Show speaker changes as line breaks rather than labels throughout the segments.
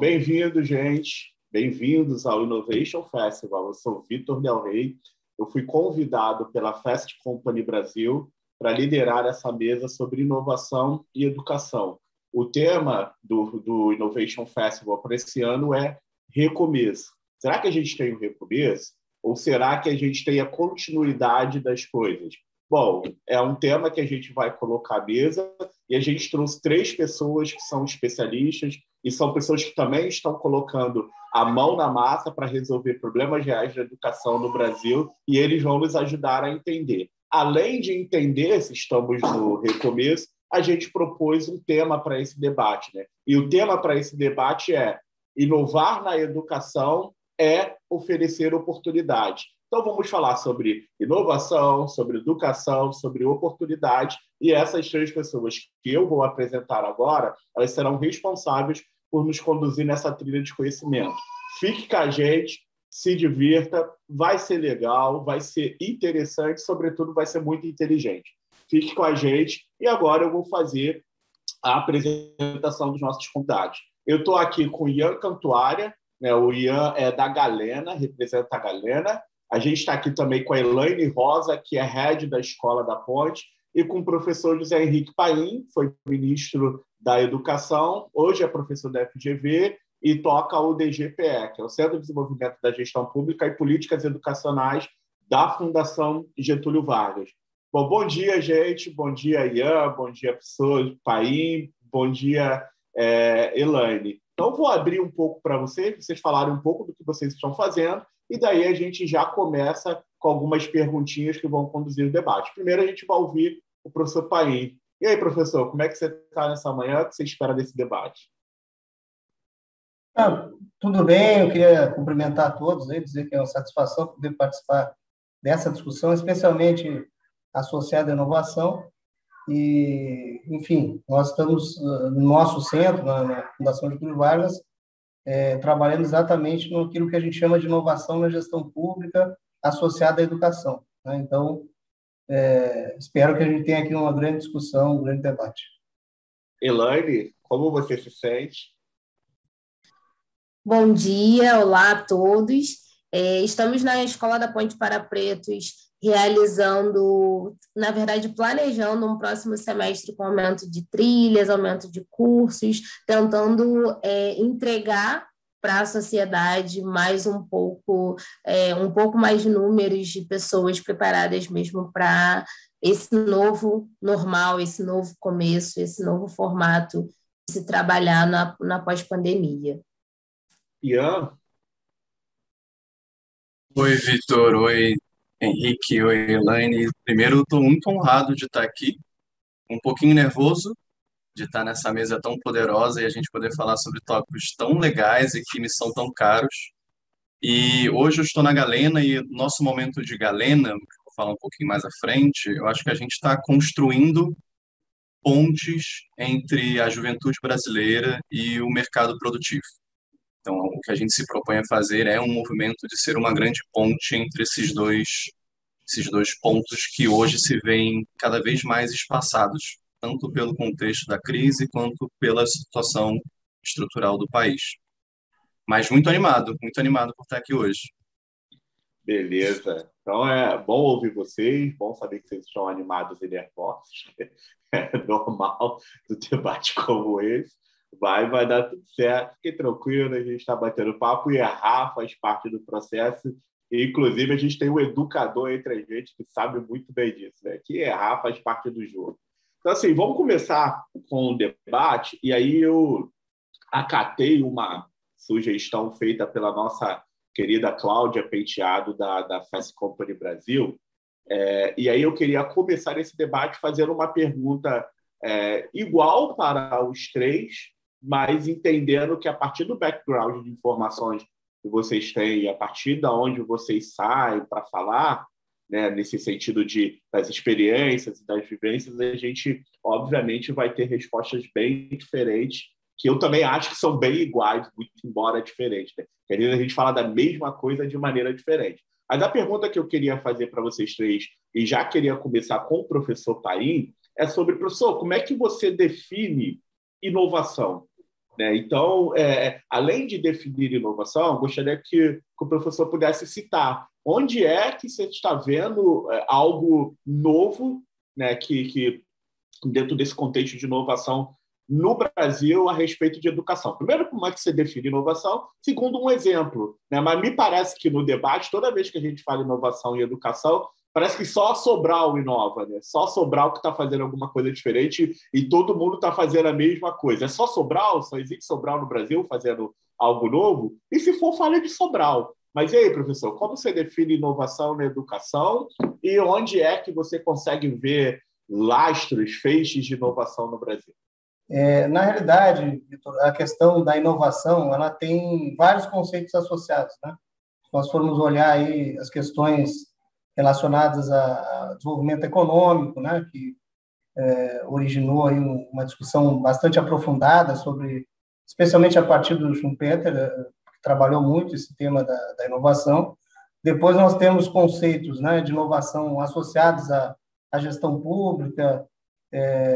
Bem-vindo, gente. Bem-vindos ao Innovation Festival. Eu sou Vitor Del Rey. Eu fui convidado pela Fast Company Brasil para liderar essa mesa sobre inovação e educação. O tema do Innovation Festival para esse ano é recomeço. Será que a gente tem um recomeço? Ou será que a gente tem a continuidade das coisas? Bom, é um tema que a gente vai colocar à mesa e a gente trouxe 3 pessoas que são especialistas e são pessoas que também estão colocando a mão na massa para resolver problemas reais da educação no Brasil e eles vão nos ajudar a entender. Além de entender se estamos no recomeço, a gente propôs um tema para esse debate, né? E o tema para esse debate é inovar na educação é oferecer oportunidade. Então, vamos falar sobre inovação, sobre educação, sobre oportunidade, e essas 3 pessoas que eu vou apresentar agora, elas serão responsáveis por nos conduzir nessa trilha de conhecimento. Fique com a gente, se divirta, vai ser legal, vai ser interessante, sobretudo vai ser muito inteligente. Fique com a gente, e agora eu vou fazer a apresentação dos nossos convidados. Eu estou aqui com o Ian Cantuária, né? O Ian é da Galena, representa a Galena. A gente está aqui também com a Elaine Rosa, que é head da Escola da Ponte, e com o professor José Henrique Paim, foi ministro da Educação, hoje é professor da FGV e toca o DGPE, que é o Centro de Desenvolvimento da Gestão Pública e Políticas Educacionais da Fundação Getúlio Vargas. Bom dia, gente. Bom dia, Ian. Bom dia, professor Paim. Bom dia, Elaine. Então, vou abrir um pouco para vocês falarem um pouco do que vocês estão fazendo, e daí a gente já começa com algumas perguntinhas que vão conduzir o debate. Primeiro, a gente vai ouvir o professor Paim. E aí, professor, como é que você está nessa manhã? O que você espera desse debate?
Tudo bem, eu queria cumprimentar a todos, dizer que é uma satisfação poder participar dessa discussão, especialmente associada à inovação. E, enfim, nós estamos no nosso centro, na Fundação Getúlio Vargas, trabalhando exatamente naquilo que a gente chama de inovação na gestão pública associada à educação, né? Então, espero que a gente tenha aqui uma grande discussão, um grande debate.
Elaine, como você se sente?
Bom dia, olá a todos. Estamos na Escola da Ponte para Pretos realizando, na verdade, planejando um próximo semestre com aumento de trilhas, aumento de cursos, tentando entregar para a sociedade mais um pouco mais de números de pessoas preparadas mesmo para esse novo normal, esse novo começo, esse novo formato de se trabalhar na pós-pandemia.
Ian?
Oi, Vitor. Oi, Henrique. Oi, Elaine. Primeiro, estou muito honrado de estar aqui, um pouquinho nervoso de estar nessa mesa tão poderosa e a gente poder falar sobre tópicos tão legais e que me são tão caros. E hoje eu estou na Galena e nosso momento de Galena, que eu vou falar um pouquinho mais à frente, eu acho que a gente está construindo pontes entre a juventude brasileira e o mercado produtivo. Então, o que a gente se propõe a fazer é um movimento de ser uma grande ponte entre esses dois pontos que hoje se veem cada vez mais espaçados, tanto pelo contexto da crise quanto pela situação estrutural do país. Mas muito animado por estar aqui hoje.
Beleza. Então, é bom ouvir vocês, bom saber que vocês estão animados e nervosos. É normal do debate como esse. Vai dar tudo certo, fique tranquilo, a gente está batendo papo e errar faz parte do processo. E, inclusive, a gente tem um educador entre a gente que sabe muito bem disso, né? Que errar faz parte do jogo. Então, assim, vamos começar com o debate, e aí eu acatei uma sugestão feita pela nossa querida Cláudia Penteado, da Fast Company Brasil, e aí eu queria começar esse debate fazendo uma pergunta igual para os 3, mas entendendo que a partir do background de informações que vocês têm, a partir de onde vocês saem para falar, né, nesse sentido das experiências e das vivências, a gente, obviamente, vai ter respostas bem diferentes, que eu também acho que são bem iguais, muito embora diferentes, né? Quer dizer, a gente fala da mesma coisa de maneira diferente. Mas a pergunta que eu queria fazer para vocês 3, e já queria começar com o professor Paim, é sobre, professor, como é que você define inovação? né? Então, além de definir inovação, gostaria que o professor pudesse citar onde é que você está vendo algo novo, né, que dentro desse contexto de inovação no Brasil a respeito de educação. Primeiro, como é que você define inovação? Segundo, um exemplo, né? Mas me parece que no debate, toda vez que a gente fala inovação e educação, parece que só a Sobral inova, né? Só a Sobral que está fazendo alguma coisa diferente e todo mundo está fazendo a mesma coisa. É só Sobral? Só existe Sobral no Brasil fazendo algo novo? E se for, fale de Sobral. Mas e aí, professor, como você define inovação na educação e onde é que você consegue ver lastros, feixes de inovação no Brasil?
Na realidade, Vitor, a questão da inovação, ela tem vários conceitos associados, né? Se nós formos olhar aí as questões relacionadas a desenvolvimento econômico, né, que originou aí uma discussão bastante aprofundada sobre, especialmente a partir do Schumpeter, que trabalhou muito esse tema da inovação. Depois nós temos conceitos, né, de inovação associados à gestão pública,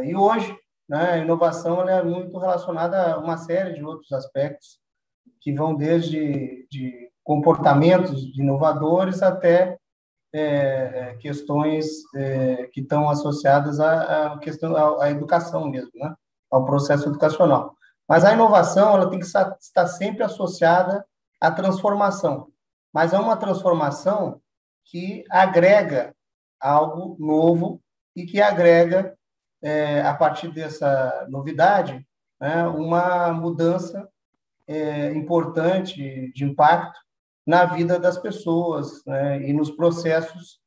e hoje, né, a inovação ela é muito relacionada a uma série de outros aspectos que vão desde de comportamentos inovadores até questões que estão associadas à educação mesmo, né, ao processo educacional. Mas a inovação ela tem que estar sempre associada à transformação, mas é uma transformação que agrega algo novo e que agrega, a partir dessa novidade, né, uma mudança importante de impacto na vida das pessoas, né, e nos processos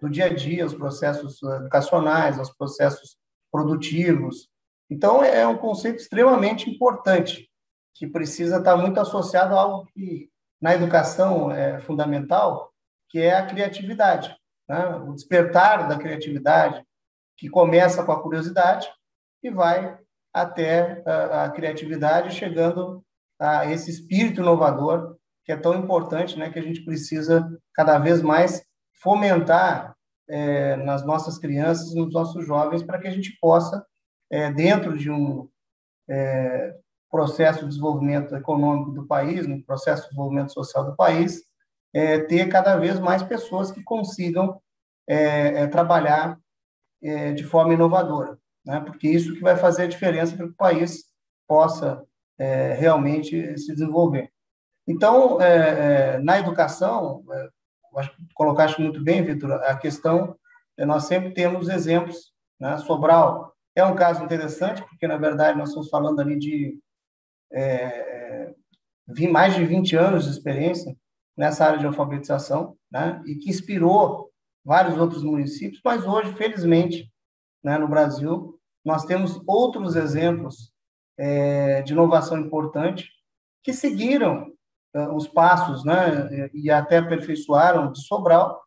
do dia a dia, os processos educacionais, os processos produtivos. Então, é um conceito extremamente importante, que precisa estar muito associado a algo que, na educação, é fundamental, que é a criatividade, né? O despertar da criatividade, que começa com a curiosidade e vai até a criatividade, chegando a esse espírito inovador, que é tão importante, né, que a gente precisa cada vez mais fomentar nas nossas crianças, nos nossos jovens, para que a gente possa, dentro de um processo de desenvolvimento econômico do país, no processo de desenvolvimento social do país, ter cada vez mais pessoas que consigam trabalhar de forma inovadora, né? Porque isso que vai fazer a diferença para que o país possa realmente se desenvolver. Então, na educação, acho que colocaste muito bem, Vitor, a questão, nós sempre temos exemplos, né? Sobral é um caso interessante, porque, na verdade, nós estamos falando ali de mais de 20 anos de experiência nessa área de alfabetização, né? E que inspirou vários outros municípios, mas hoje, felizmente, né, no Brasil, nós temos outros exemplos de inovação importante que seguiram os passos, né, e até aperfeiçoaram de Sobral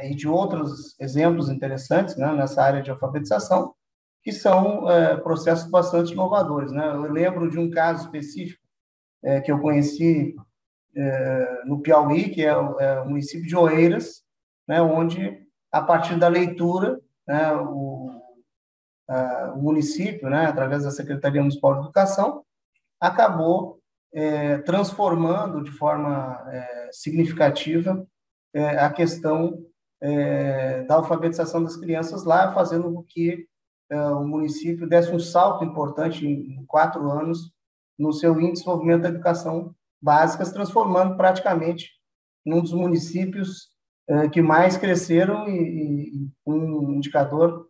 e de outros exemplos interessantes, né, nessa área de alfabetização, que são processos bastante inovadores, né? Eu lembro de um caso específico que eu conheci no Piauí, que é o município de Oeiras, né, onde, a partir da leitura, né, o município, né, através da Secretaria Municipal de Educação, acabou transformando de forma significativa a questão da alfabetização das crianças lá, fazendo com que o município desse um salto importante em 4 anos no seu índice de desenvolvimento da educação básica, se transformando praticamente num dos municípios que mais cresceram e um indicador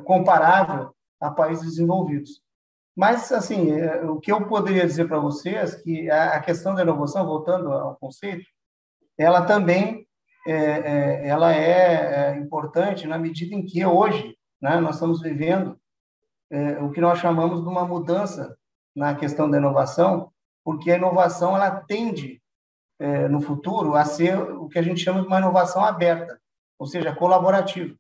comparável a países desenvolvidos. Mas, assim, o que eu poderia dizer para vocês é que a questão da inovação, voltando ao conceito, ela também ela é importante na medida em que hoje, né, nós estamos vivendo o que nós chamamos de uma mudança na questão da inovação, porque a inovação ela tende, no futuro, a ser o que a gente chama de uma inovação aberta, ou seja, colaborativa.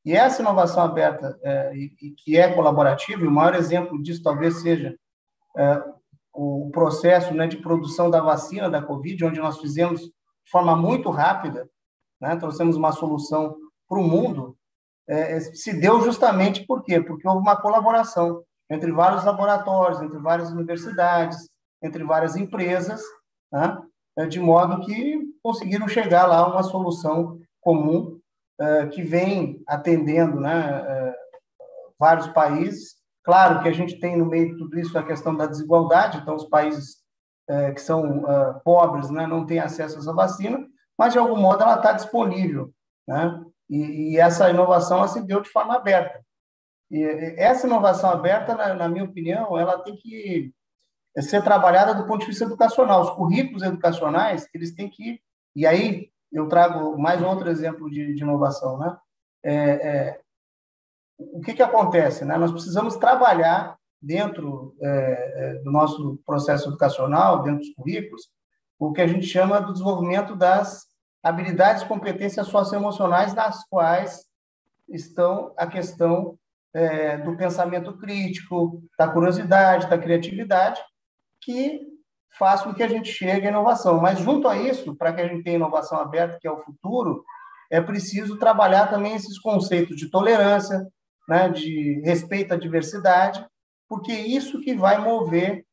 E essa inovação aberta e que é colaborativa, e o maior exemplo disso talvez seja o processo, né, de produção da vacina da Covid, onde nós fizemos de forma muito rápida, né, trouxemos uma solução para o mundo, se deu justamente por quê? Porque houve uma colaboração entre vários laboratórios, entre várias universidades, entre várias empresas, né? De modo que conseguiram chegar lá a uma solução comum que vem atendendo, né, vários países. Claro que a gente tem no meio de tudo isso a questão da desigualdade, então os países que são pobres, né, não têm acesso a essa vacina, mas de algum modo ela está disponível, né? E essa inovação ela se deu de forma aberta. E essa inovação aberta, na minha opinião, ela tem que ser trabalhada do ponto de vista educacional. Os currículos educacionais, eles têm que... E aí eu trago mais outro exemplo de inovação, né? O que acontece, né? Nós precisamos trabalhar dentro do nosso processo educacional, dentro dos currículos, o que a gente chama do desenvolvimento das habilidades e competências socioemocionais, nas quais estão a questão do pensamento crítico, da curiosidade, da criatividade, que faz com que a gente chegue à inovação. Mas, junto a isso, para que a gente tenha inovação aberta, que é o futuro, é preciso trabalhar também esses conceitos de tolerância, né, de respeito à diversidade, porque é isso que vai mover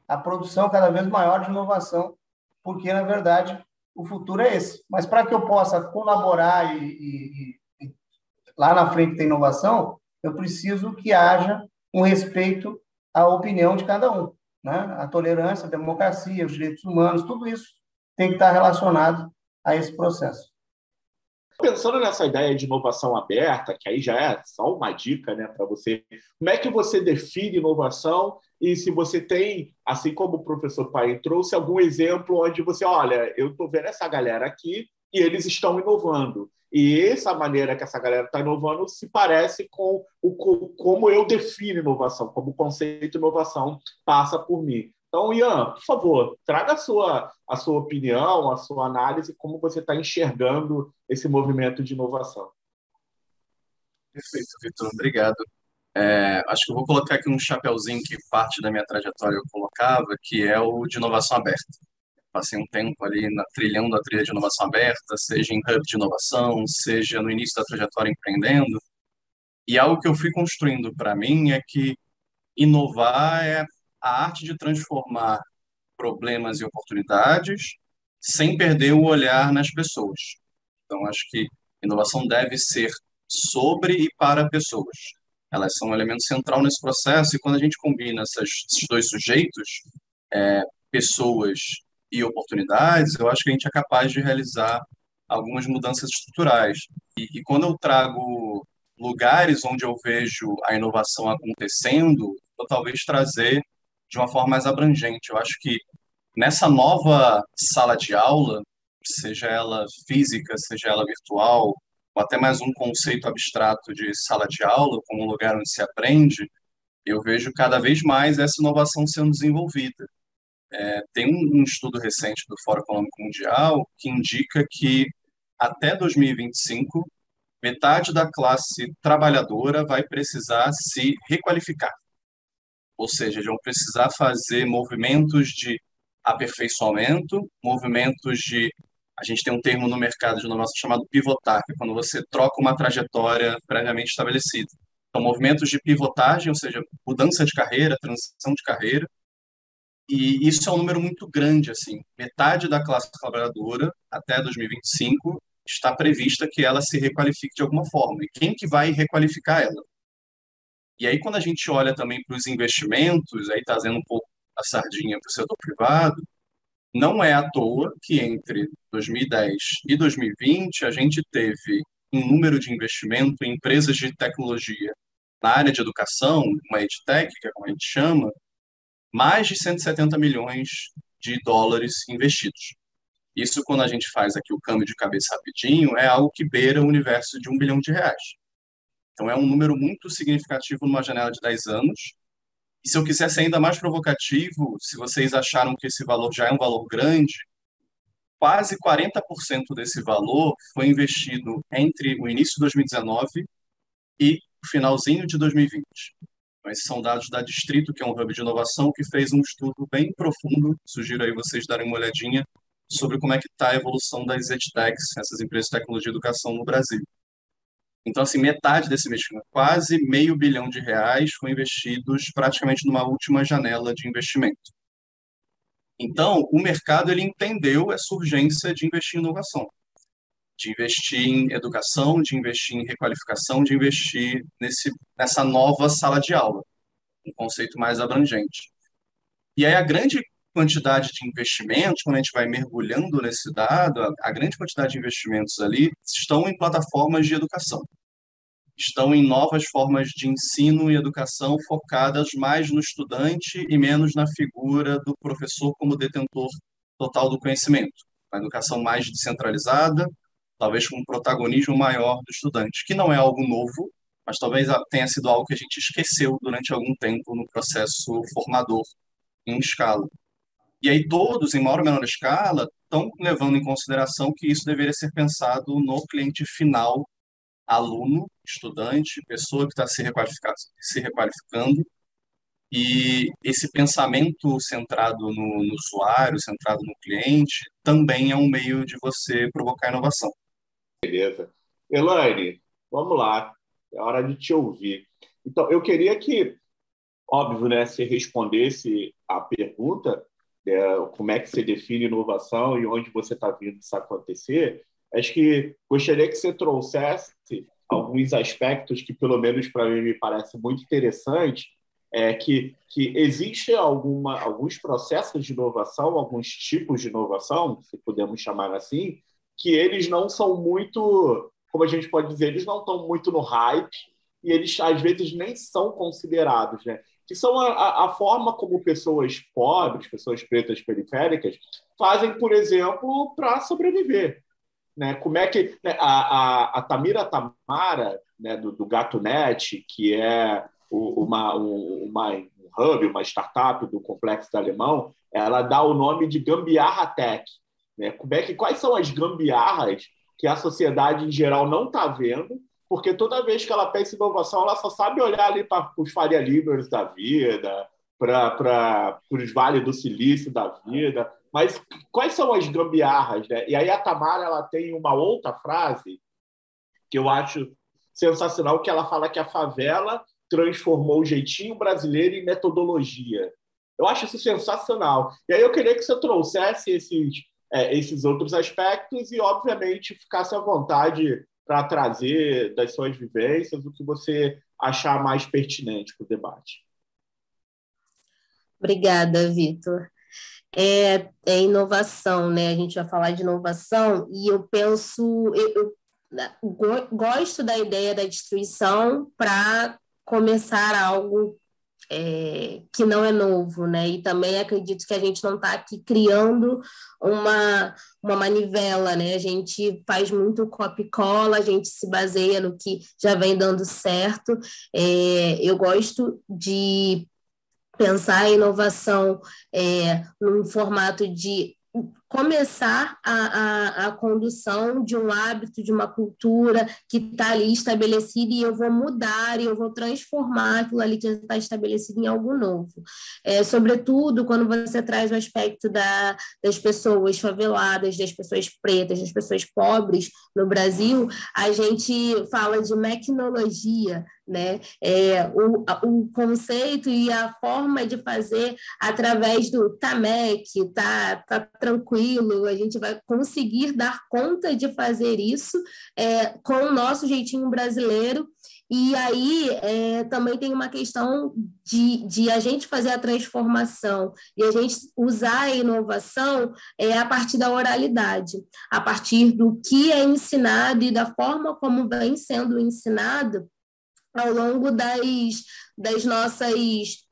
a produção cada vez maior de inovação, porque, na verdade, o futuro é esse. Mas, para que eu possa colaborar e lá na frente ter inovação, eu preciso que haja um respeito à opinião de cada um, né? A tolerância, a democracia, os direitos humanos, tudo isso tem que estar relacionado a esse processo.
Pensando nessa ideia de inovação aberta, que aí já é só uma dica, né, para você, como é que você define inovação e se você tem, assim como o professor Paim trouxe, algum exemplo onde você, olha, eu estou vendo essa galera aqui e eles estão inovando. E essa maneira que essa galera está inovando se parece com como eu defino inovação, como o conceito de inovação passa por mim. Então, Ian, por favor, traga a sua opinião, a sua análise, como você está enxergando esse movimento de inovação.
Perfeito, Vitor, obrigado. Acho que eu vou colocar aqui um chapeuzinho que parte da minha trajetória eu colocava, que é o de inovação aberta. Passei um tempo ali trilhando a trilha de inovação aberta, seja em hub de inovação, seja no início da trajetória empreendendo. E algo que eu fui construindo para mim é que inovar é a arte de transformar problemas e oportunidades sem perder o olhar nas pessoas. Então, acho que inovação deve ser sobre e para pessoas. Elas são um elemento central nesse processo, e quando a gente combina esses dois sujeitos, pessoas e oportunidades, eu acho que a gente é capaz de realizar algumas mudanças estruturais. E quando eu trago lugares onde eu vejo a inovação acontecendo, eu talvez trazer de uma forma mais abrangente. Eu acho que nessa nova sala de aula, seja ela física, seja ela virtual, ou até mais um conceito abstrato de sala de aula, como um lugar onde se aprende, eu vejo cada vez mais essa inovação sendo desenvolvida. Tem um estudo recente do Fórum Econômico Mundial que indica que até 2025, metade da classe trabalhadora vai precisar se requalificar. Ou seja, eles vão precisar fazer movimentos de aperfeiçoamento, movimentos de... A gente tem um termo no mercado de inovação chamado pivotar, que é quando você troca uma trajetória previamente estabelecida. Então, movimentos de pivotagem, ou seja, mudança de carreira, transição de carreira, e isso é um número muito grande, assim. Metade da classe trabalhadora, até 2025, está prevista que ela se requalifique de alguma forma. E quem que vai requalificar ela? E aí, quando a gente olha também para os investimentos, aí trazendo um pouco a sardinha para o setor privado, não é à toa que entre 2010 e 2020 a gente teve um número de investimento em empresas de tecnologia na área de educação, uma edtech, que é como a gente chama, mais de 170 milhões de dólares investidos. Isso, quando a gente faz aqui o câmbio de cabeça rapidinho, é algo que beira o universo de R$ 1 bilhão. Então, é um número muito significativo numa janela de 10 anos. E se eu quiser ser ainda mais provocativo, se vocês acharam que esse valor já é um valor grande, quase 40% desse valor foi investido entre o início de 2019 e o finalzinho de 2020. Então, esses são dados da Distrito, que é um hub de inovação, que fez um estudo bem profundo. Sugiro aí vocês darem uma olhadinha sobre como é que está a evolução das edtechs, essas empresas de tecnologia e educação no Brasil. Então, assim, metade desse investimento, quase R$ 500 milhões, foi investidos praticamente numa última janela de investimento. Então, o mercado ele entendeu essa urgência de investir em inovação, de investir em educação, de investir em requalificação, de investir nessa nova sala de aula, um conceito mais abrangente. E aí a grande quantidade de investimentos, quando a gente vai mergulhando nesse dado, a grande quantidade de investimentos ali estão em plataformas de educação, estão em novas formas de ensino e educação focadas mais no estudante e menos na figura do professor como detentor total do conhecimento. Uma educação mais descentralizada, talvez com um protagonismo maior do estudante, que não é algo novo, mas talvez tenha sido algo que a gente esqueceu durante algum tempo no processo formador em escala. E aí todos, em maior ou menor escala, estão levando em consideração que isso deveria ser pensado no cliente final, aluno, estudante, pessoa que está se requalificando, e esse pensamento centrado no usuário, centrado no cliente, também é um meio de você provocar inovação.
Beleza. Elaine, vamos lá. É hora de te ouvir. Então, eu queria que, óbvio, né, você respondesse a pergunta, como é que você define inovação e onde você está vendo isso acontecer. Acho que gostaria que você trouxesse alguns aspectos que, pelo menos para mim, me parece muito interessante, que existem alguns processos de inovação, alguns tipos de inovação, se podemos chamar assim, que eles não são muito, como a gente pode dizer, eles não estão muito no hype e eles, às vezes, nem são considerados, né? Que são a forma como pessoas pobres, pessoas pretas periféricas, fazem, por exemplo, para sobreviver. Né? Como é que a Tamira Tamara, né, do GatoNet, que é um hub, uma startup do Complexo do Alemão, ela dá o nome de Gambiarra Tech. Né? Quais são as gambiarras que a sociedade em geral não está vendo? Porque toda vez que ela pensa em inovação, ela só sabe olhar ali para os Faria Limers da vida, para os Vale do Silício da vida. Mas quais são as gambiarras? Né? E aí a Tamara ela tem uma outra frase que eu acho sensacional, que ela fala que a favela transformou o jeitinho brasileiro em metodologia. Eu acho isso sensacional. E aí eu queria que você trouxesse esses outros aspectos e, obviamente, ficasse à vontade para trazer das suas vivências o que você achar mais pertinente para o debate.
Obrigada, Vitor. É inovação, né? A gente vai falar de inovação e eu penso, eu gosto da ideia da destruição para começar algo que não é novo, né? E também acredito que a gente não está aqui criando uma manivela, né? A gente faz muito copia e cola, a gente se baseia no que já vem dando certo. Eu gosto de pensar a inovação num formato de começar a condução de um hábito, de uma cultura que está ali estabelecida e eu vou mudar e eu vou transformar aquilo ali que já está estabelecido em algo novo. Sobretudo, quando você traz o aspecto das pessoas faveladas, das pessoas pretas, das pessoas pobres no Brasil, a gente fala de mecnologia, né? O conceito e a forma de fazer através do TAMEC, tá tranquilo, a gente vai conseguir dar conta de fazer isso com o nosso jeitinho brasileiro. E aí também tem uma questão de a gente fazer a transformação e a gente usar a inovação a partir da oralidade, a partir do que é ensinado e da forma como vem sendo ensinado ao longo das nossas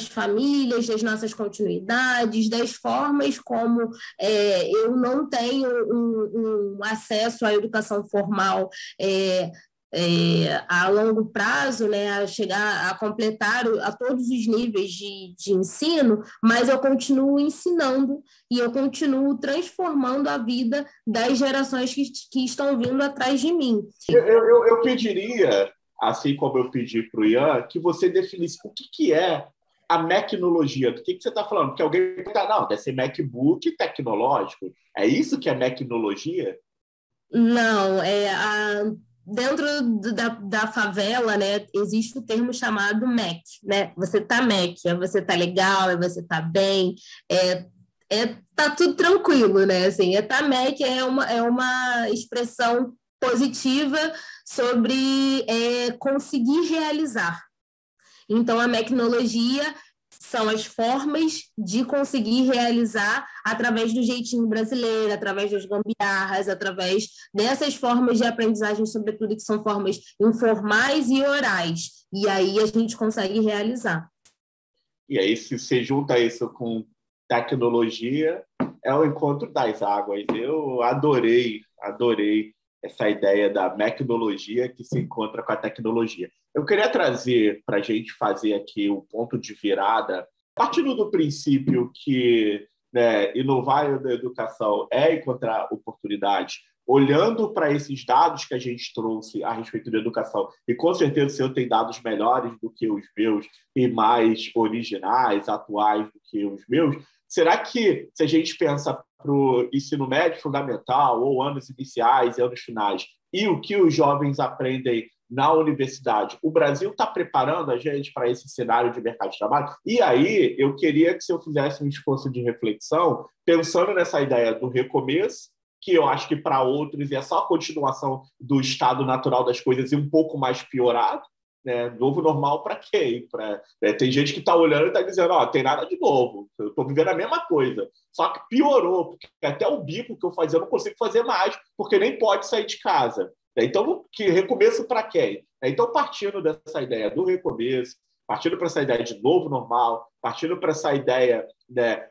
famílias, das nossas continuidades, das formas como eu não tenho um acesso à educação formal a longo prazo, né, a chegar a completar a todos os níveis de ensino, mas eu continuo ensinando e eu continuo transformando a vida das gerações que estão vindo atrás de mim.
Eu pediria, assim como eu pedi para o Ian, que você definisse o que é a mecnologia. Do que você está falando? Porque alguém está, não, deve ser MacBook tecnológico. É isso que é mecnologia?
Não, dentro da favela, né, existe o termo chamado MEC, né? Você tá MEC, é você tá legal, é você tá bem, tá tudo tranquilo, né? Assim, tá MEC é uma expressão positiva sobre conseguir realizar. Então, a mecnologia são as formas de conseguir realizar através do jeitinho brasileiro, através das gambiarras, através dessas formas de aprendizagem, sobretudo, que são formas informais e orais. E aí a gente consegue realizar.
E aí, se você junta isso com tecnologia, é o encontro das águas. Eu adorei essa ideia da mecnologia que se encontra com a tecnologia. Eu queria trazer para a gente fazer aqui o ponto de virada, partindo do princípio que, né, inovar na educação é encontrar oportunidades, olhando para esses dados que a gente trouxe a respeito da educação, e com certeza o senhor tem dados melhores do que os meus e mais originais, atuais do que os meus, será que, se a gente pensa para o ensino médio fundamental, ou anos iniciais e anos finais, e o que os jovens aprendem na universidade, o Brasil está preparando a gente para esse cenário de mercado de trabalho? E aí, eu queria que eu fizesse um esforço de reflexão, pensando nessa ideia do recomeço, que eu acho que para outros é só a continuação do estado natural das coisas e um pouco mais piorado, né? Novo normal para quem? Tem gente que está olhando e está dizendo, tem nada de novo, eu estou vivendo a mesma coisa, só que piorou, porque até o bico que eu fazia eu não consigo fazer mais, porque nem pode sair de casa. Então, que recomeço para quem? Então, partindo dessa ideia do recomeço, partindo para essa ideia de novo normal, partindo para essa ideia, né,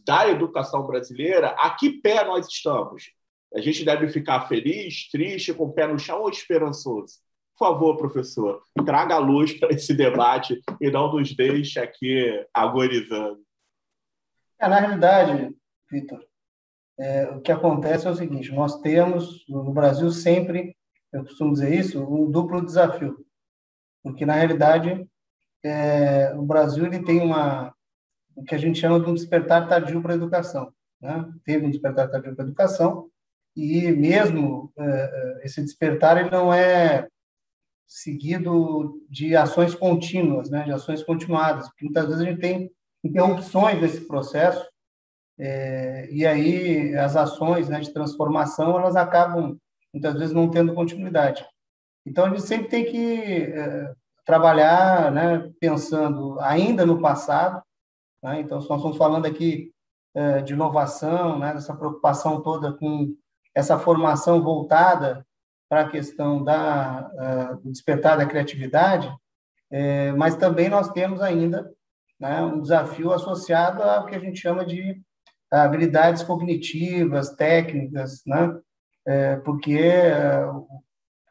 da educação brasileira, a que pé nós estamos? A gente deve ficar feliz, triste, com o pé no chão ou esperançoso? Por favor, professor, traga a luz para esse debate e não nos deixe aqui agonizando.
Na realidade, Vitor, o que acontece é o seguinte: nós temos, no Brasil, sempre, eu costumo dizer isso, um duplo desafio. Porque, na realidade, o Brasil ele tem o que a gente chama de um despertar tardio para a educação, né? Teve um despertar tardio para a educação, e mesmo esse despertar ele não é seguido de ações contínuas, né? De ações continuadas, porque muitas vezes a gente tem interrupções desse processo, e aí as ações, né, de transformação elas acabam muitas vezes não tendo continuidade. Então a gente sempre tem que trabalhar, né, pensando ainda no passado, né? Então nós estamos falando aqui de inovação, né, dessa preocupação toda com essa formação voltada para a questão do despertar da criatividade, mas também nós temos ainda, né, um desafio associado ao que a gente chama de habilidades cognitivas, técnicas, né, porque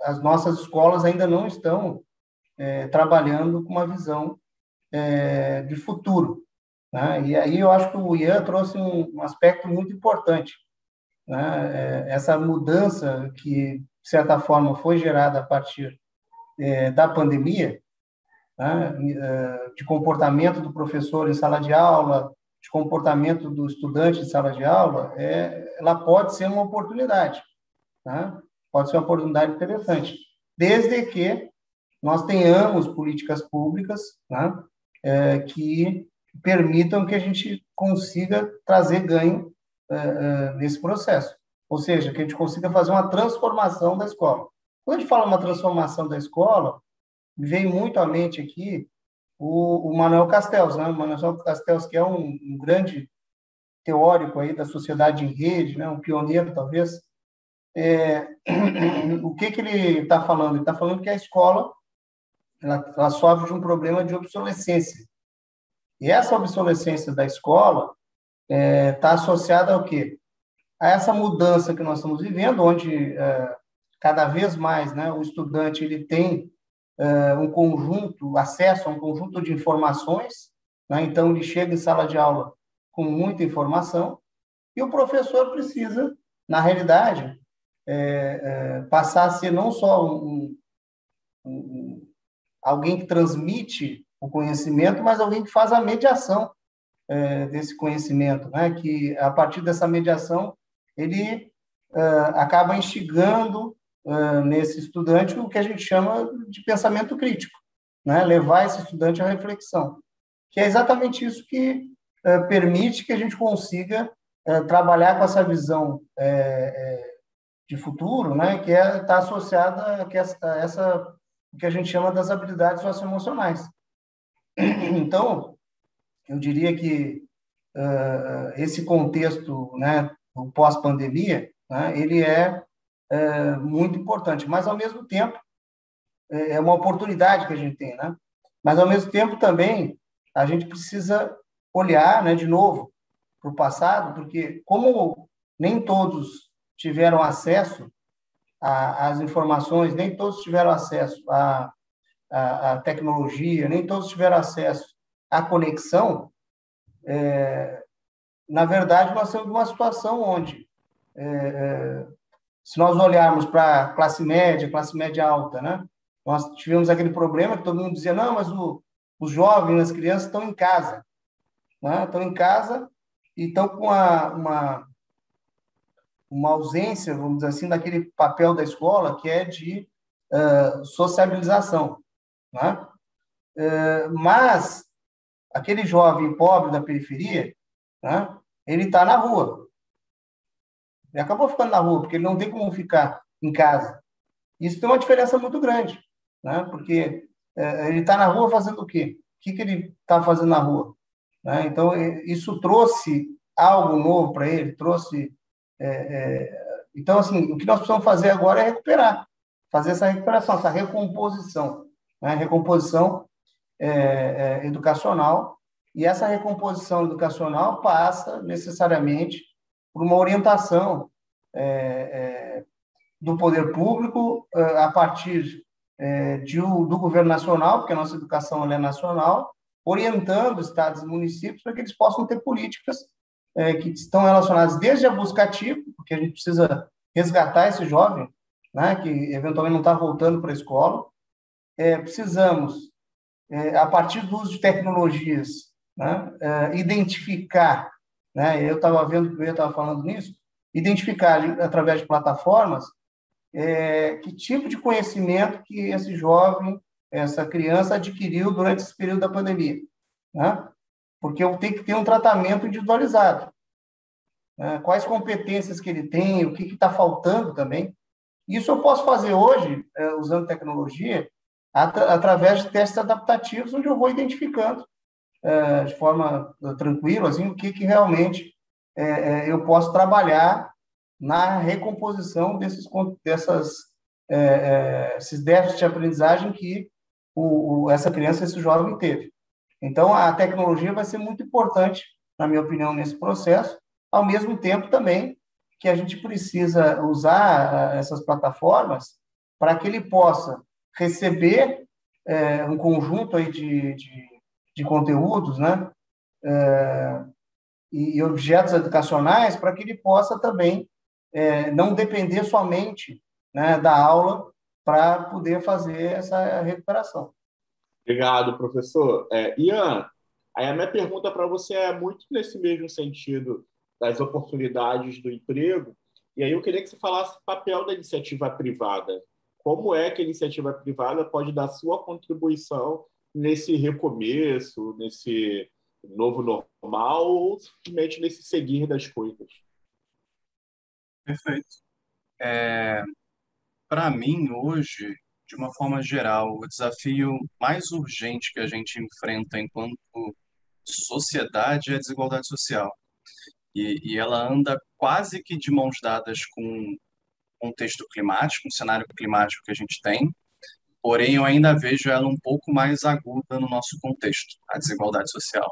as nossas escolas ainda não estão trabalhando com uma visão de futuro, né? E aí eu acho que o Ian trouxe um aspecto muito importante, né? Essa mudança que, de certa forma, foi gerada a partir da pandemia, né? De comportamento do professor em sala de aula, de comportamento do estudante em sala de aula, ela pode ser uma oportunidade, né? Pode ser uma oportunidade interessante, desde que nós tenhamos políticas públicas, né, que permitam que a gente consiga trazer ganho nesse processo. Ou seja, que a gente consiga fazer uma transformação da escola. Quando a gente fala uma transformação da escola, me vem muito à mente aqui o Manuel Castells, né? O Manuel Castells, que é um grande teórico aí da sociedade em rede, né? Um pioneiro, talvez. O que ele está falando? Ele está falando que a escola ela sofre de um problema de obsolescência. E essa obsolescência da escola está associada ao quê? A essa mudança que nós estamos vivendo, onde cada vez mais, né, o estudante ele tem acesso a um conjunto de informações, né? Então ele chega em sala de aula com muita informação, e o professor precisa, na realidade, passar a ser não só alguém que transmite o conhecimento, mas alguém que faz a mediação desse conhecimento, né? Que a partir dessa mediação ele acaba instigando nesse estudante o que a gente chama de pensamento crítico, né? Levar esse estudante à reflexão, que é exatamente isso que permite que a gente consiga trabalhar com essa visão de futuro, né? Que está associada a essa o que a gente chama das habilidades socioemocionais. Então, eu diria que esse contexto, né, o pós-pandemia, né, ele é muito importante, mas ao mesmo tempo é uma oportunidade que a gente tem, né? Mas ao mesmo tempo também a gente precisa olhar, né, de novo para o passado, porque como nem todos tiveram acesso às informações, nem todos tiveram acesso à tecnologia, nem todos tiveram acesso à conexão, na verdade, nós temos uma situação onde, se nós olharmos para classe média alta, né, nós tivemos aquele problema que todo mundo dizia, não, mas os jovens, as crianças estão em casa, né, estão em casa e estão com uma ausência, vamos dizer assim, daquele papel da escola que é de sociabilização, né? Mas aquele jovem pobre da periferia, né, ele está na rua. Ele acabou ficando na rua, porque ele não tem como ficar em casa. Isso tem uma diferença muito grande, né? Porque ele está na rua fazendo o quê? O que ele está fazendo na rua? Né? Então, isso trouxe algo novo para ele, trouxe... Então, assim, o que nós precisamos fazer agora é recuperar, fazer essa recuperação, essa recomposição, né? Recomposição educacional, e essa recomposição educacional passa necessariamente por uma orientação do poder público a partir do governo nacional, porque a nossa educação ela é nacional, orientando estados e municípios para que eles possam ter políticas que estão relacionadas desde a busca ativa, porque a gente precisa resgatar esse jovem, né, que eventualmente não está voltando para a escola. Precisamos, a partir do uso de tecnologias, né, identificar, né, eu estava falando nisso, identificar através de plataformas que tipo de conhecimento que esse jovem, essa criança adquiriu durante esse período da pandemia, né? Porque eu tenho que ter um tratamento individualizado, né? Quais competências que ele tem, o que está faltando também. Isso eu posso fazer hoje, usando tecnologia, através de testes adaptativos, onde eu vou identificando de forma tranquila assim, o que realmente eu posso trabalhar na recomposição esses déficits de aprendizagem que essa criança, esse jovem teve. Então, a tecnologia vai ser muito importante, na minha opinião, nesse processo, ao mesmo tempo também que a gente precisa usar essas plataformas para que ele possa receber um conjunto aí de conteúdos, né, e objetos educacionais para que ele possa também não depender somente, né, da aula para poder fazer essa recuperação.
Obrigado, professor. Ian, aí a minha pergunta para você é muito nesse mesmo sentido das oportunidades do emprego, e aí eu queria que você falasse o papel da iniciativa privada. Como é que a iniciativa privada pode dar sua contribuição nesse recomeço, nesse novo normal, ou simplesmente nesse seguir das coisas?
Perfeito. Para mim, hoje, de uma forma geral, o desafio mais urgente que a gente enfrenta enquanto sociedade é a desigualdade social. E ela anda quase que de mãos dadas com o contexto climático, um cenário climático que a gente tem, porém eu ainda vejo ela um pouco mais aguda no nosso contexto, a desigualdade social.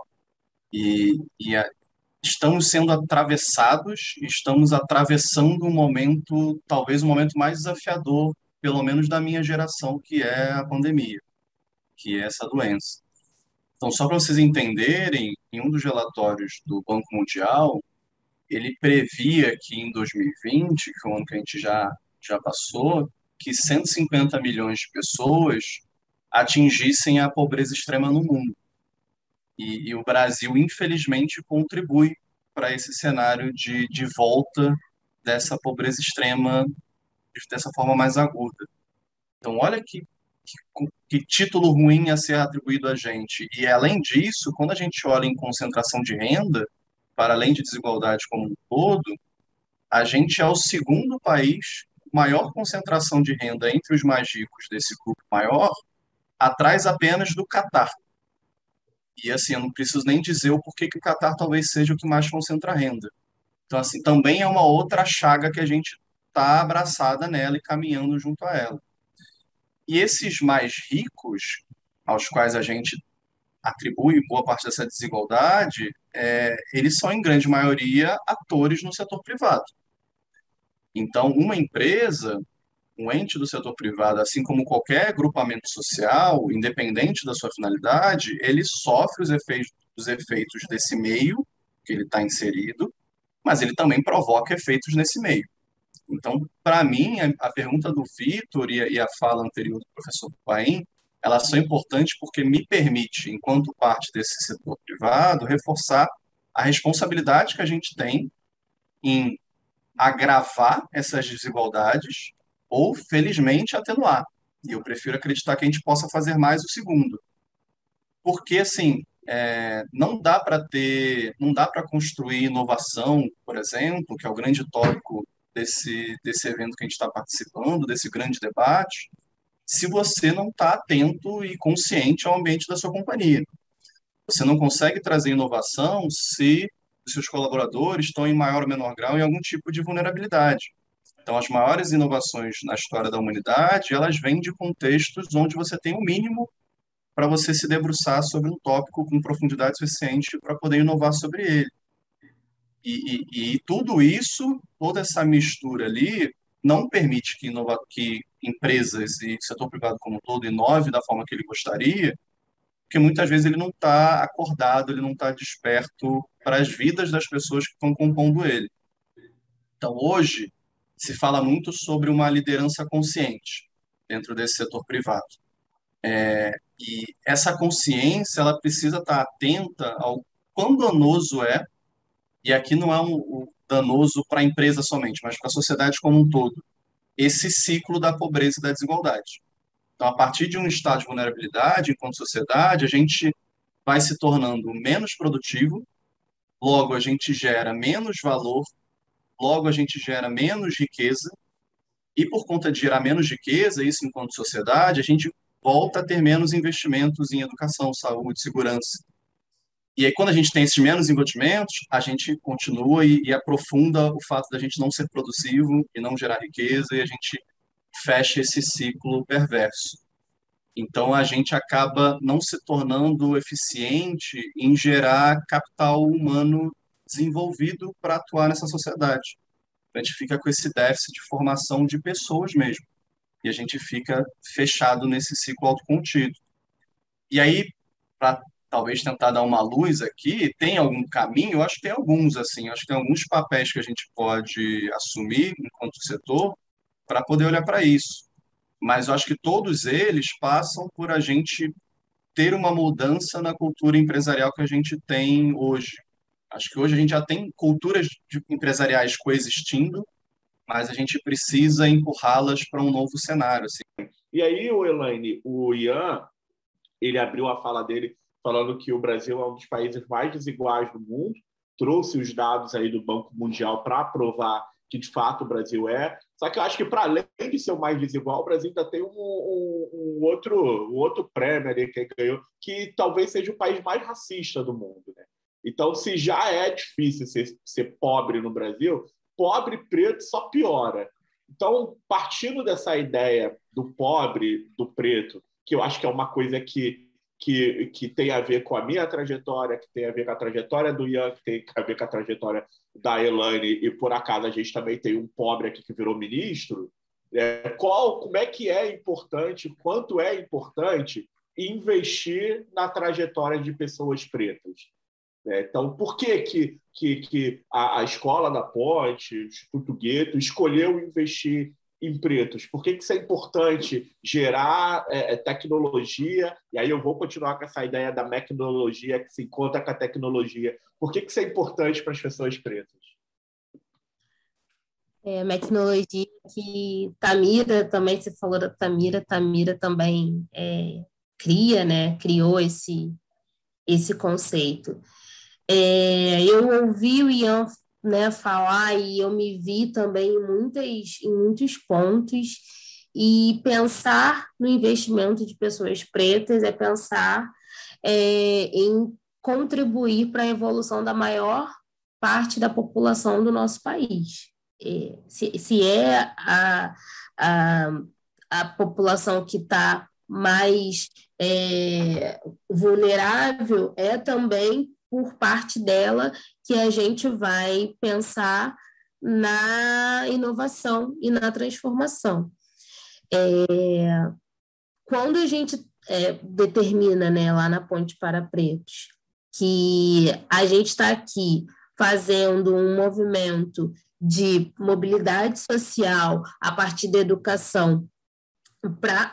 Estamos sendo atravessados, estamos atravessando um momento, talvez o momento mais desafiador, pelo menos da minha geração, que é a pandemia, que é essa doença. Então, só para vocês entenderem, em um dos relatórios do Banco Mundial, ele previa que em 2020, que é o ano que a gente já passou, que 150 milhões de pessoas atingissem a pobreza extrema no mundo. E o Brasil, infelizmente, contribui para esse cenário de volta dessa pobreza extrema dessa forma mais aguda. Então, olha que título ruim a ser atribuído a gente. E, além disso, quando a gente olha em concentração de renda, para além de desigualdade como um todo, a gente é o segundo país com maior concentração de renda entre os mais ricos desse grupo maior, atrás apenas do Catar. E, assim, eu não preciso nem dizer o porquê que o Catar talvez seja o que mais concentra renda. Então, assim, também é uma outra chaga que a gente está abraçada nela e caminhando junto a ela. E esses mais ricos, aos quais a gente atribui boa parte dessa desigualdade, eles são, em grande maioria, atores no setor privado. Então, uma empresa, um ente do setor privado, assim como qualquer agrupamento social, independente da sua finalidade, ele sofre os efeitos desse meio que ele está inserido, mas ele também provoca efeitos nesse meio. Então, para mim, a pergunta do Vitor e a fala anterior do professor Paim, elas são importantes porque me permite, enquanto parte desse setor privado, reforçar a responsabilidade que a gente tem em agravar essas desigualdades ou, felizmente, atenuar. E eu prefiro acreditar que a gente possa fazer mais o segundo. Porque, assim, não dá para construir inovação, por exemplo, que é o grande tópico desse evento que a gente está participando, desse grande debate, se você não está atento e consciente ao ambiente da sua companhia. Você não consegue trazer inovação se os seus colaboradores estão em maior ou menor grau em algum tipo de vulnerabilidade. Então, as maiores inovações na história da humanidade, elas vêm de contextos onde você tem o mínimo para você se debruçar sobre um tópico com profundidade suficiente para poder inovar sobre ele. E tudo isso, toda essa mistura ali, não permite que empresas e setor privado como um todo inove da forma que ele gostaria, porque muitas vezes ele não está acordado, ele não está desperto para as vidas das pessoas que estão compondo ele. Então, hoje, se fala muito sobre uma liderança consciente dentro desse setor privado. E essa consciência, ela precisa estar atenta ao quão danoso é, e aqui não é um danoso para a empresa somente, mas para a sociedade como um todo, esse ciclo da pobreza e da desigualdade. Então, a partir de um estado de vulnerabilidade, enquanto sociedade, a gente vai se tornando menos produtivo, logo a gente gera menos valor, logo a gente gera menos riqueza, e por conta de gerar menos riqueza, isso enquanto sociedade, a gente volta a ter menos investimentos em educação, saúde, segurança. E aí, quando a gente tem esses menos investimentos, a gente continua e aprofunda o fato da gente não ser produtivo e não gerar riqueza, e a gente fecha esse ciclo perverso. Então, a gente acaba não se tornando eficiente em gerar capital humano desenvolvido para atuar nessa sociedade. A gente fica com esse déficit de formação de pessoas mesmo. E a gente fica fechado nesse ciclo autocontido. E aí, para talvez tentar dar uma luz aqui, tem algum caminho? Eu acho que tem alguns, assim, acho que tem alguns papéis que a gente pode assumir enquanto setor para poder olhar para isso. Mas eu acho que todos eles passam por a gente ter uma mudança na cultura empresarial que a gente tem hoje. Acho que hoje a gente já tem culturas empresariais coexistindo, mas a gente precisa empurrá-las para um novo cenário, assim.
E aí, Elaine, o Ian, ele abriu a fala dele falando que o Brasil é um dos países mais desiguais do mundo, trouxe os dados aí do Banco Mundial para provar que, de fato, o Brasil é. Só que eu acho que, para além de ser o mais desigual, o Brasil ainda tem um outro prêmio ali que ganhou, que talvez seja o país mais racista do mundo, né? Então, se já é difícil ser pobre no Brasil, pobre preto só piora. Então, partindo dessa ideia do pobre, do preto, que eu acho que é uma coisa que tem a ver com a minha trajetória, que tem a ver com a trajetória do Ian, que tem a ver com a trajetória da Elaine, e por acaso a gente também tem um pobre aqui que virou ministro, como é que é importante, quanto é importante investir na trajetória de pessoas pretas? Então, por que a Escola da Ponte, o Instituto Gueto, escolheu investir em pretos? Por que isso é importante gerar tecnologia? E aí eu vou continuar com essa ideia da tecnologia que se encontra com a tecnologia. Por que isso é importante para as pessoas pretas?
Uma tecnologia que Tamira também, você falou da Tamira também criou esse conceito. Eu ouvi o Ian, né, falar e eu me vi também em muitos pontos, e pensar no investimento de pessoas pretas é pensar em contribuir para a evolução da maior parte da população do nosso país. Se é a, a população que está mais vulnerável, é também por parte dela que a gente vai pensar na inovação e na transformação. Quando a gente determina, né, lá na Ponte para Pretos, que a gente está aqui fazendo um movimento de mobilidade social a partir da educação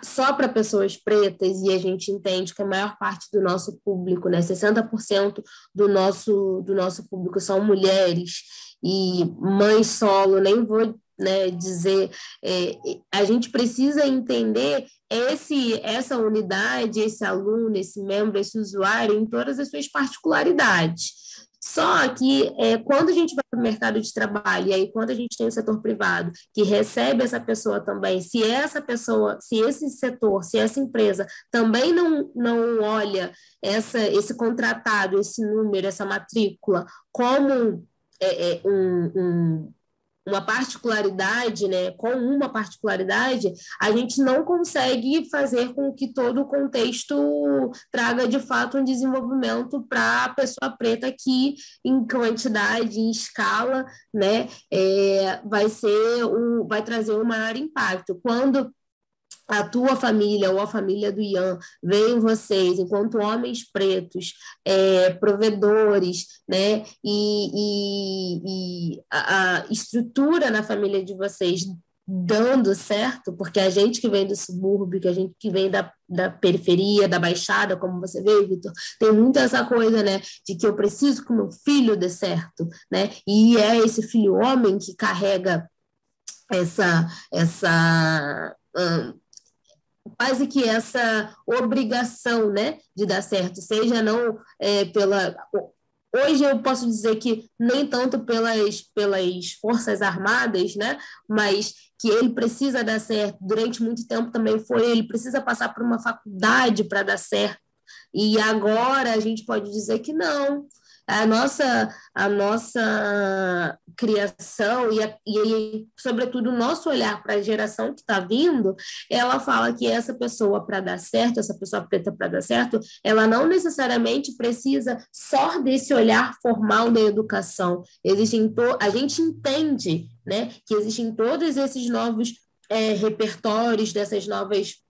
só para pessoas pretas, e a gente entende que a maior parte do nosso público, né, 60% do nosso público são mulheres e mães solo, nem vou, né, dizer, a gente precisa entender essa unidade, esse aluno, esse membro, esse usuário em todas as suas particularidades. Só que quando a gente vai para o mercado de trabalho, e aí quando a gente tem o setor privado que recebe essa pessoa também, se esse setor, se essa empresa também não olha esse contratado, esse número, essa matrícula como uma particularidade, né, com uma particularidade, a gente não consegue fazer com que todo o contexto traga, de fato, um desenvolvimento para a pessoa preta que, em quantidade, em escala, né, vai trazer um maior impacto. Quando a tua família ou a família do Ian vê em vocês, enquanto homens pretos, provedores, né, e a estrutura na família de vocês dando certo, porque a gente que vem do subúrbio, que a gente que vem da periferia, da Baixada, como você vê, Vitor, tem muito essa coisa, né, de que eu preciso que o meu filho dê certo, né, e é esse filho homem que carrega quase que essa obrigação, né, de dar certo, seja não pela... Hoje eu posso dizer que nem tanto pelas Forças Armadas, né, mas que ele precisa dar certo. Durante muito tempo também ele precisa passar por uma faculdade para dar certo. E agora a gente pode dizer que não. A nossa criação e, sobretudo, o nosso olhar para a geração que está vindo, ela fala que essa pessoa para dar certo, essa pessoa preta para dar certo, ela não necessariamente precisa só desse olhar formal da educação. A gente entende, né, que existem todos esses novos repertórios, dessas novas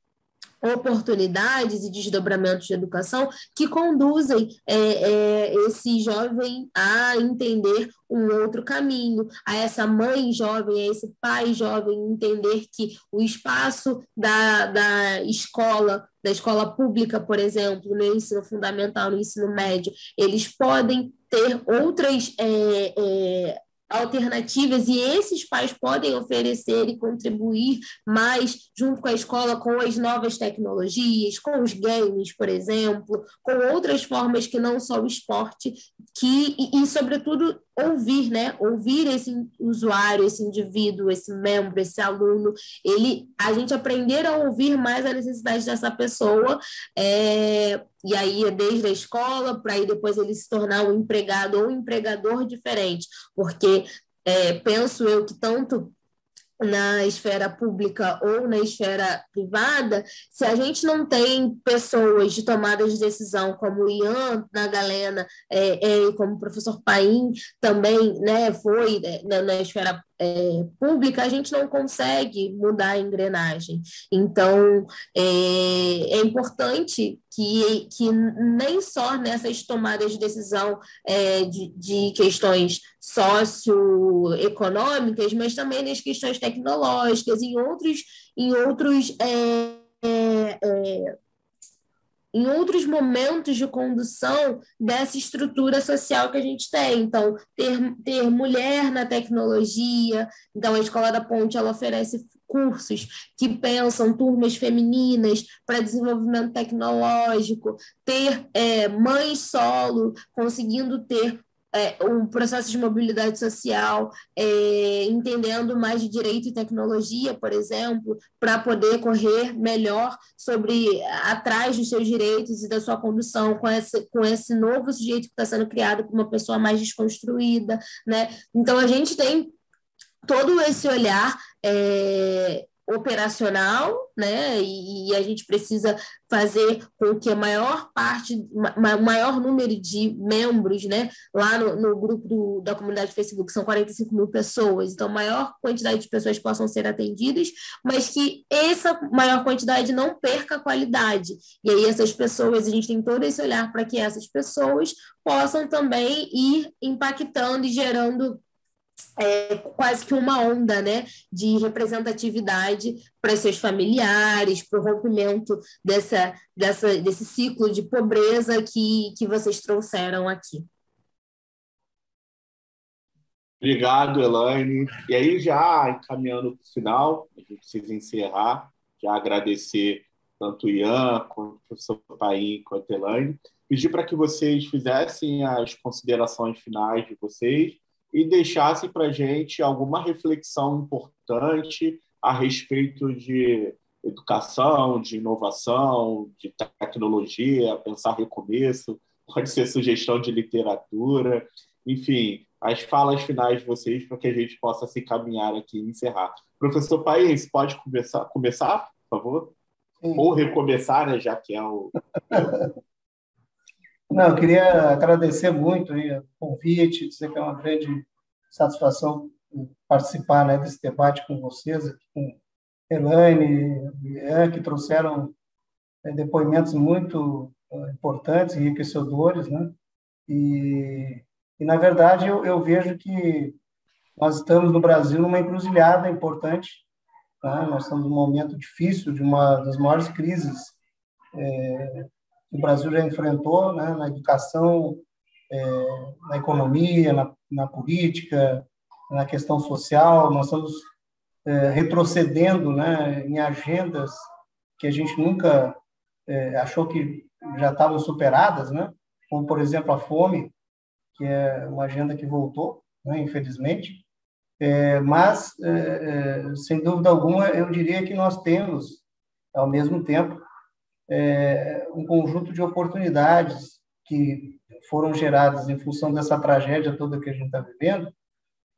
oportunidades e desdobramentos de educação que conduzem esse jovem a entender um outro caminho, a essa mãe jovem, a esse pai jovem entender que o espaço da escola pública, por exemplo, no ensino fundamental, no ensino médio, eles podem ter outras alternativas, e esses pais podem oferecer e contribuir mais junto com a escola, com as novas tecnologias, com os games, por exemplo, com outras formas que não só o esporte, e sobretudo ouvir, né? Ouvir esse usuário, esse indivíduo, esse membro, esse aluno, a gente aprender a ouvir mais a necessidade dessa pessoa, e aí desde a escola, para aí depois ele se tornar um empregado ou um empregador diferente, porque penso eu que tanto na esfera pública ou na esfera privada, se a gente não tem pessoas de tomada de decisão como o Ian na Galena, como o professor Paim também, né, foi na esfera pública, a gente não consegue mudar a engrenagem. Então, é importante que nem só nessas tomadas de decisão de questões socioeconômicas, mas também nas questões tecnológicas, em outros em outros momentos de condução dessa estrutura social que a gente tem. Então, ter mulher na tecnologia. Então, a Escola da Ponte ela oferece cursos que pensam turmas femininas para desenvolvimento tecnológico, ter mães solo conseguindo ter um processo de mobilidade social, entendendo mais de direito e tecnologia, por exemplo, para poder correr melhor atrás dos seus direitos e da sua condução com esse novo sujeito que está sendo criado por uma pessoa mais desconstruída, né? Então, a gente tem todo esse olhar operacional, né? E a gente precisa fazer com que a maior número de membros, né? Lá no grupo da comunidade Facebook são 45 mil pessoas, então maior quantidade de pessoas possam ser atendidas, mas que essa maior quantidade não perca a qualidade. E aí essas pessoas, a gente tem todo esse olhar para que essas pessoas possam também ir impactando e gerando quase que uma onda, né, de representatividade para seus familiares, para o rompimento desse ciclo de pobreza que vocês trouxeram aqui.
Obrigado, Elaine. E aí, já encaminhando para o final, a gente precisa encerrar, já agradecer tanto o Ian, quanto o professor Paim, quanto a Elaine, pedir para que vocês fizessem as considerações finais de vocês e deixasse para a gente alguma reflexão importante a respeito de educação, de inovação, de tecnologia, pensar recomeço, pode ser sugestão de literatura, enfim, as falas finais de vocês para que a gente possa se encaminhar aqui e encerrar. Professor País, pode começar, por favor? Sim. Ou recomeçar, né, já que é o...
Não, eu queria agradecer muito o convite, dizer que é uma grande satisfação participar, né, desse debate com vocês, aqui com Elaine e Ian, que trouxeram depoimentos muito importantes, enriquecedores, né? E na verdade, eu vejo que nós estamos no Brasil numa encruzilhada importante, né? Nós estamos num momento difícil, de uma das maiores crises que o Brasil já enfrentou, né? Na educação, na economia, na política, na questão social. Nós estamos retrocedendo, né, em agendas que a gente nunca achou que já estavam superadas, né? Como, por exemplo, a fome, que é uma agenda que voltou, né, infelizmente. Mas, sem dúvida alguma, eu diria que nós temos, ao mesmo tempo, um conjunto de oportunidades que foram geradas em função dessa tragédia toda que a gente está vivendo,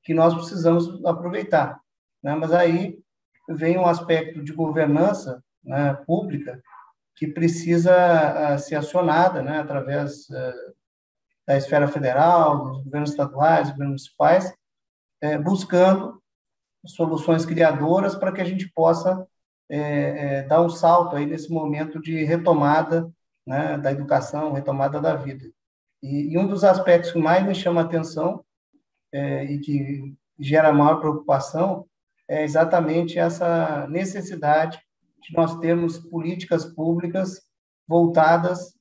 que nós precisamos aproveitar, né? Mas aí vem um aspecto de governança, né, pública, que precisa ser acionada, né, através da esfera federal, dos governos estaduais, dos governos municipais, buscando soluções criadoras para que a gente possa dar um salto aí nesse momento de retomada, né, da educação, retomada da vida. E um dos aspectos que mais me chama a atenção e que gera maior preocupação é exatamente essa necessidade de nós termos políticas públicas voltadas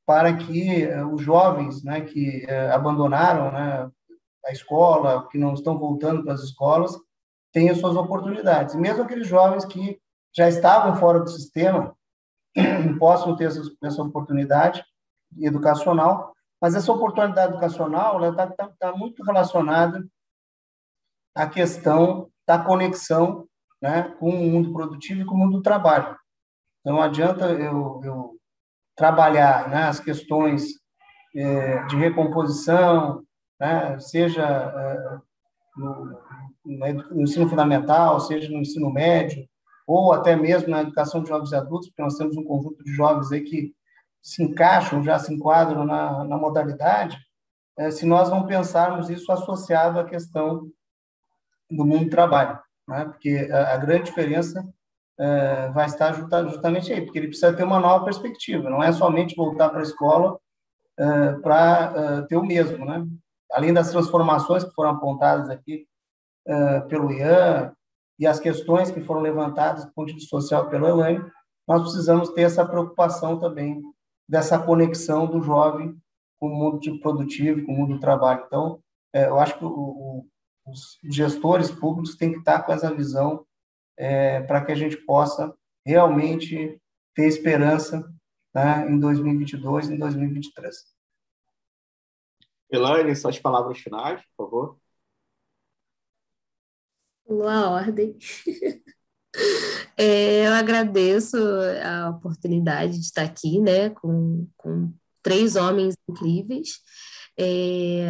para que os jovens, né, que abandonaram, né, a escola, que não estão voltando para as escolas, tenham suas oportunidades. E mesmo aqueles jovens que já estavam fora do sistema possam ter essa oportunidade educacional, mas essa oportunidade educacional está muito relacionada à questão da conexão, né, com o mundo produtivo e com o mundo do trabalho. Então, não adianta eu trabalhar, né, as questões de recomposição, né, seja no ensino fundamental, seja no ensino médio, ou até mesmo na educação de jovens e adultos, porque nós temos um conjunto de jovens aí que se encaixam, já se enquadram na modalidade, se nós não pensarmos isso associado à questão do mundo do trabalho, né? Porque a grande diferença vai estar justamente aí, porque ele precisa ter uma nova perspectiva, não é somente voltar para a escola para ter o mesmo, né? Além das transformações que foram apontadas aqui pelo Ian e as questões que foram levantadas do ponto de vista social pelo Elaine, nós precisamos ter essa preocupação também dessa conexão do jovem com o mundo produtivo, com o mundo do trabalho. Então, eu acho que os gestores públicos têm que estar com essa visão para que a gente possa realmente ter esperança, né, em 2022 e em 2023.
Elaine, suas palavras finais, por favor.
Boa ordem. Eu agradeço a oportunidade de estar aqui, né, com três homens incríveis, e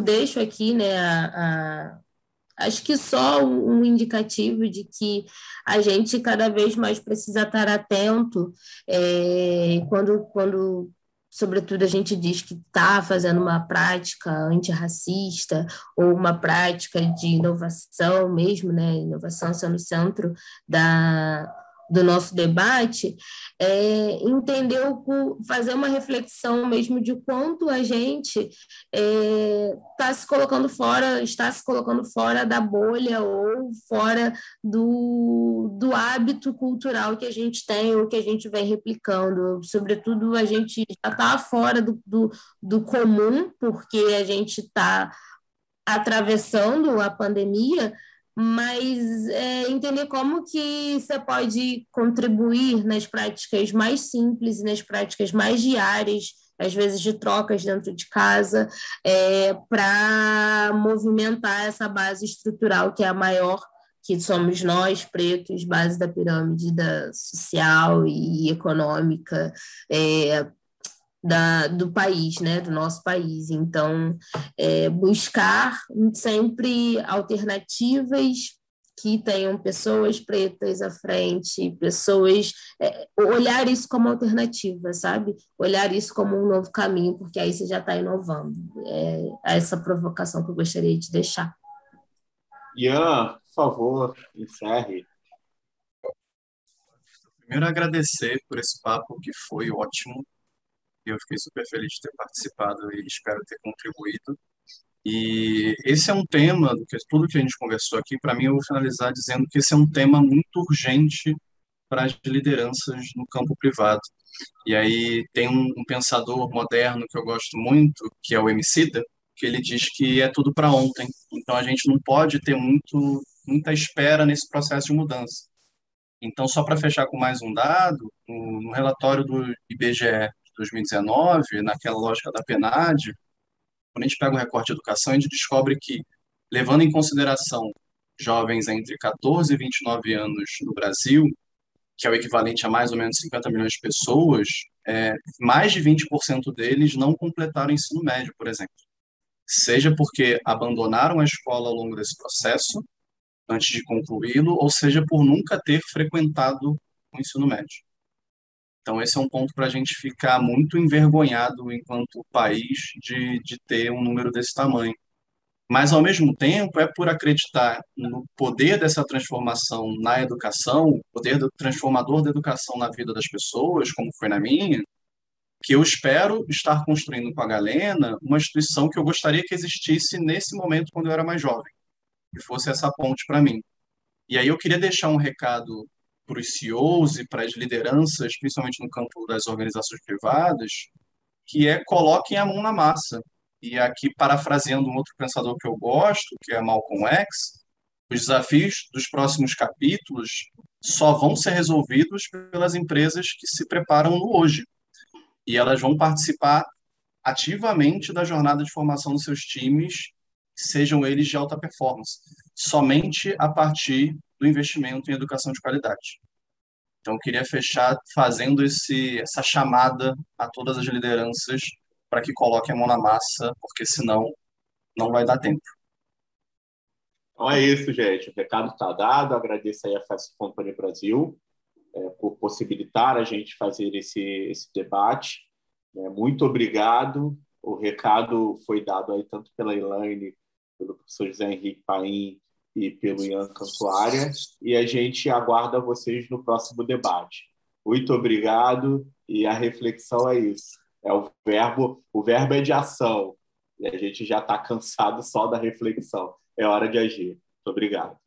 deixo aqui, né, acho que só um indicativo de que a gente cada vez mais precisa estar atento quando sobretudo, a gente diz que está fazendo uma prática antirracista ou uma prática de inovação mesmo, né? Inovação sendo o centro do nosso debate, entender, fazer uma reflexão mesmo de quanto a gente está se colocando fora da bolha ou fora do hábito cultural que a gente tem ou que a gente vem replicando. Sobretudo, a gente já está fora do comum, porque a gente está atravessando a pandemia, mas entender como que você pode contribuir nas práticas mais simples e nas práticas mais diárias, às vezes de trocas dentro de casa, para movimentar essa base estrutural que é a maior, que somos nós, pretos, base da pirâmide social e econômica do país, né, do nosso país. Então, buscar sempre alternativas que tenham pessoas pretas à frente, olhar isso como alternativa, sabe? Olhar isso como um novo caminho, porque aí você já está inovando. É essa provocação que eu gostaria de deixar.
Ian, por favor, encerre.
Primeiro, agradecer por esse papo, que foi ótimo. Eu fiquei super feliz de ter participado e espero ter contribuído. E esse é um tema, tudo que a gente conversou aqui, para mim, eu vou finalizar dizendo que esse é um tema muito urgente para as lideranças no campo privado. E aí tem um pensador moderno que eu gosto muito, que é o Emicida, que ele diz que é tudo para ontem. Então a gente não pode ter muita espera nesse processo de mudança. Então, só para fechar com mais um dado, no relatório do IBGE de 2019, naquela lógica da PNAD, quando a gente pega o recorte de educação, a gente descobre que, levando em consideração jovens entre 14 e 29 anos no Brasil, que é o equivalente a mais ou menos 50 milhões de pessoas, mais de 20% deles não completaram o ensino médio, por exemplo. Seja porque abandonaram a escola ao longo desse processo, antes de concluí-lo, ou seja, por nunca ter frequentado o ensino médio. Então, esse é um ponto para a gente ficar muito envergonhado enquanto país de ter um número desse tamanho. Mas, ao mesmo tempo, é por acreditar no poder dessa transformação na educação, o poder do transformador da educação na vida das pessoas, como foi na minha, que eu espero estar construindo com a Galena uma instituição que eu gostaria que existisse nesse momento quando eu era mais jovem, que fosse essa ponte para mim. E aí eu queria deixar um recado para os CEOs e para as lideranças, principalmente no campo das organizações privadas, que coloquem a mão na massa. E aqui, parafraseando um outro pensador que eu gosto, que é Malcolm X, os desafios dos próximos capítulos só vão ser resolvidos pelas empresas que se preparam no hoje. E elas vão participar ativamente da jornada de formação dos seus times, sejam eles de alta performance, somente a partir do investimento em educação de qualidade. Então, eu queria fechar fazendo essa chamada a todas as lideranças para que coloquem a mão na massa, porque senão não vai dar tempo.
Então é isso, gente. O recado está dado. Agradeço aí a Fast Company Brasil por possibilitar a gente fazer esse debate. Muito obrigado. O recado foi dado aí tanto pela Elaine, pelo professor José Henrique Paim e pelo Ian Cantuária, e a gente aguarda vocês no próximo debate. Muito obrigado, e a reflexão é isso. O verbo é de ação, e a gente já está cansado só da reflexão. É hora de agir. Muito obrigado.